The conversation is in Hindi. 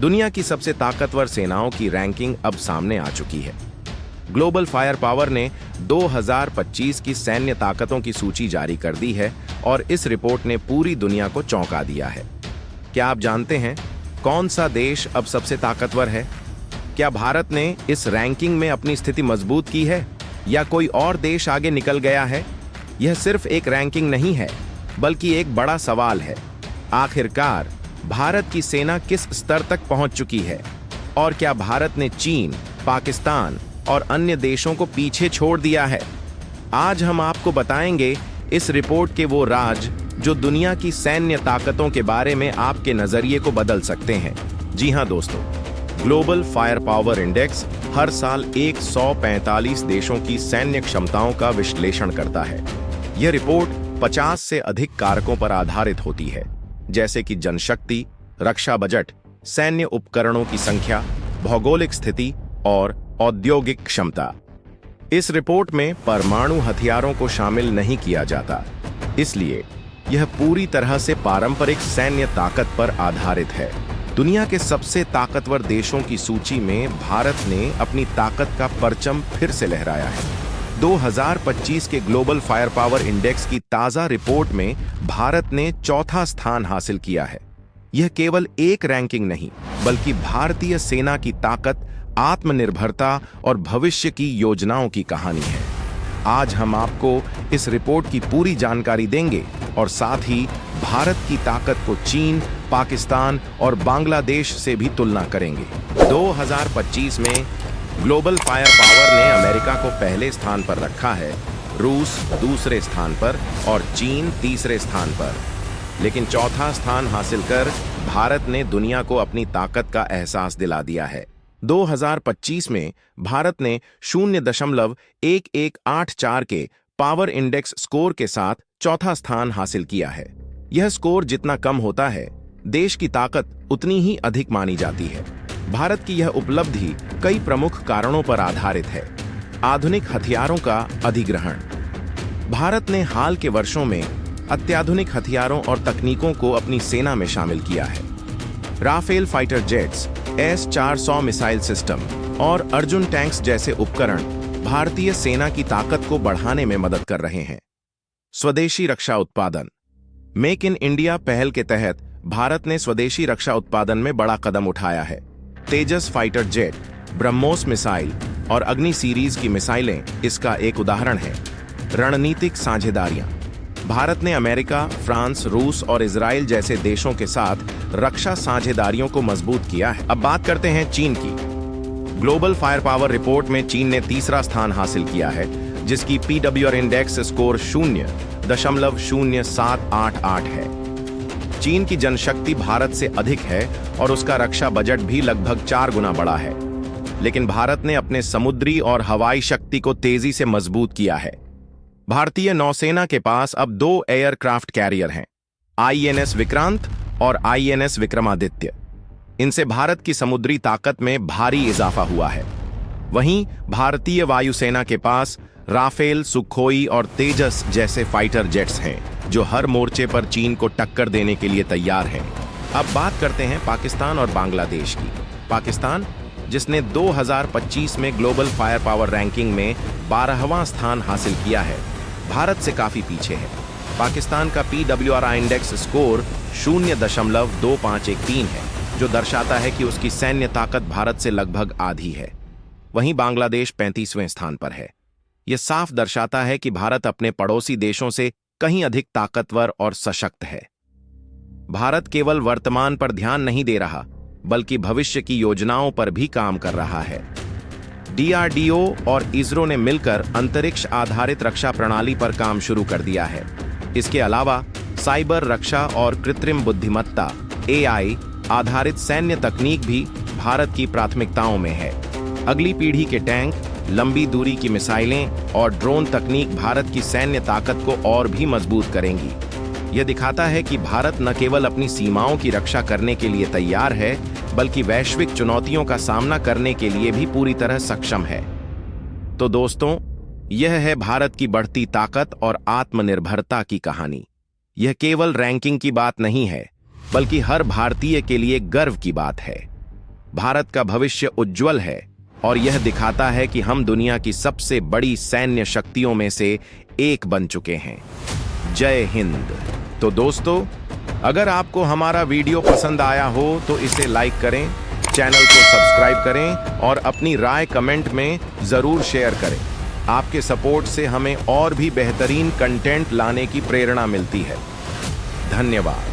दुनिया की सबसे ताकतवर सेनाओं की रैंकिंग अब सामने आ चुकी है। ग्लोबल फायर पावर ने 2025 की सैन्य ताकतों की सूची जारी कर दी है और इस रिपोर्ट ने पूरी दुनिया को चौंका दिया है। क्या आप जानते हैं कौन सा देश अब सबसे ताकतवर है? क्या भारत ने इस रैंकिंग में अपनी स्थिति मजबूत की है या कोई और देश आगे निकल गया है? यह सिर्फ एक रैंकिंग नहीं है, बल्कि एक बड़ा सवाल है। आखिरकार भारत की सेना किस स्तर तक पहुंच चुकी है और क्या भारत ने चीन, पाकिस्तान और अन्य देशों को पीछे छोड़ दिया है? आज हम आपको बताएंगे इस रिपोर्ट के वो राज जो दुनिया की सैन्य ताकतों के बारे में आपके नजरिए को बदल सकते हैं। जी हां दोस्तों, ग्लोबल फायर पावर इंडेक्स हर साल 145 देशों की सैन्य क्षमताओं का विश्लेषण करता है। यह रिपोर्ट 50 से अधिक कारकों पर आधारित होती है, जैसे कि जनशक्ति, रक्षा बजट, सैन्य उपकरणों की संख्या, भौगोलिक स्थिति और औद्योगिक क्षमता। इस रिपोर्ट में परमाणु हथियारों को शामिल नहीं किया जाता, इसलिए यह पूरी तरह से पारंपरिक सैन्य ताकत पर आधारित है। दुनिया के सबसे ताकतवर देशों की सूची में भारत ने अपनी ताकत का परचम फिर से लहराया है। 2025 के ग्लोबल फायर पावर इंडेक्स की ताजा रिपोर्ट में भारत ने चौथा स्थान हासिल किया है। यह केवल एक रैंकिंग नहीं, बल्कि भारतीय सेना की ताकत, आत्मनिर्भरता और भविष्य की योजनाओं की कहानी है। आज हम आपको इस रिपोर्ट की पूरी जानकारी देंगे और साथ ही भारत की ताकत को चीन, पाकिस्तान और बांग्लादेश से भी तुलना करेंगे। 2025 में ग्लोबल फायर पावर ने अमेरिका को पहले स्थान पर रखा है, रूस दूसरे स्थान पर और चीन तीसरे स्थान पर। लेकिन चौथा स्थान हासिल कर भारत ने दुनिया को अपनी ताकत का एहसास दिला दिया है। 2025 में भारत ने 0.1184 के पावर इंडेक्स स्कोर के साथ चौथा स्थान हासिल किया है। यह स्कोर जितना कम होता है, देश की ताकत उतनी ही अधिक मानी जाती है। भारत की यह उपलब्धि कई प्रमुख कारणों पर आधारित है। आधुनिक हथियारों का अधिग्रहण। भारत ने हाल के वर्षों में अत्याधुनिक हथियारों और तकनीकों को अपनी सेना में शामिल किया है। Rafale fighter jets, S-400 missile system और अर्जुन टैंक्स जैसे उपकरण भारतीय सेना की ताकत को बढ़ाने में मदद कर रहे हैं। स्वदेशी रक्षा उत्पादन। मेक इन इंडिया पहल के तहत भारत ने स्वदेशी रक्षा उत्पादन में बड़ा कदम उठाया है। तेजस फाइटर जेट, ब्रह्मोस मिसाइल और अग्नि सीरीज की मिसाइलें इसका एक उदाहरण है। रणनीतिक साझेदारियां। भारत ने अमेरिका, फ्रांस, रूस और इजराइल जैसे देशों के साथ रक्षा साझेदारियों को मजबूत किया है। अब बात करते हैं चीन की। ग्लोबल फायर पावर रिपोर्ट में चीन ने तीसरा स्थान हासिल किया है, जिसकी PWR इंडेक्स स्कोर 0.0788 है। चीन की जनशक्ति भारत से अधिक है और उसका रक्षा बजट भी लगभग 4 गुना बड़ा है। लेकिन भारत ने अपने समुद्री और हवाई शक्ति को तेजी से मजबूत किया है। भारतीय नौसेना के पास अब 2 एयरक्राफ्ट कैरियर हैं, INS विक्रांत और INS विक्रमादित्य। इनसे भारत की समुद्री ताकत में भारी इजाफा हुआ है। वहीं भारतीय वायुसेना के पास राफेल, सुखोई और तेजस जैसे फाइटर जेट्स हैं, जो हर मोर्चे पर चीन को टक्कर देने के लिए तैयार हैं। अब बात करते हैं पाकिस्तान और बांग्लादेश की। पाकिस्तान, जिसने 2025 में ग्लोबल फायर पावर रैंकिंग में 12वां स्थान हासिल किया है, भारत से काफी पीछे है। पाकिस्तान का PWR इंडेक्स स्कोर 0.2513 है, जो दर्शाता है कि उसकी सैन्य ताकत भारत से लगभग आधी है। वहीं बांग्लादेश 35वें स्थान पर है। यह साफ दर्शाता है कि भारत अपने पड़ोसी देशों से कहीं अधिक ताकतवर और सशक्त है। भारत केवल वर्तमान पर ध्यान नहीं दे रहा, बल्कि भविष्य की योजनाओं पर भी काम कर रहा है। DRDO और इसरो ने मिलकर अंतरिक्ष आधारित रक्षा प्रणाली पर काम शुरू कर दिया है। इसके अलावा साइबर रक्षा और कृत्रिम बुद्धिमत्ता AI आधारित सैन्य तकनीक भी भारत की प्राथमिकताओं में है। अगली पीढ़ी के टैंक, लंबी दूरी की मिसाइलें और ड्रोन तकनीक भारत की सैन्य ताकत को और भी मजबूत करेंगी। यह दिखाता है कि भारत न केवल अपनी सीमाओं की रक्षा करने के लिए तैयार है, बल्कि वैश्विक चुनौतियों का सामना करने के लिए भी पूरी तरह सक्षम है। तो दोस्तों, यह है भारत की बढ़ती ताकत और आत्मनिर्भरता की कहानी। यह केवल रैंकिंग की बात नहीं है, बल्कि हर भारतीय के लिए गर्व की बात है। भारत का भविष्य उज्जवल है और यह दिखाता है कि हम दुनिया की सबसे बड़ी सैन्य शक्तियों में से एक बन चुके हैं। जय हिंद। तो दोस्तों, अगर आपको हमारा वीडियो पसंद आया हो तो इसे लाइक करें, चैनल को सब्सक्राइब करें और अपनी राय कमेंट में जरूर शेयर करें। आपके सपोर्ट से हमें और भी बेहतरीन कंटेंट लाने की प्रेरणा मिलती है। धन्यवाद।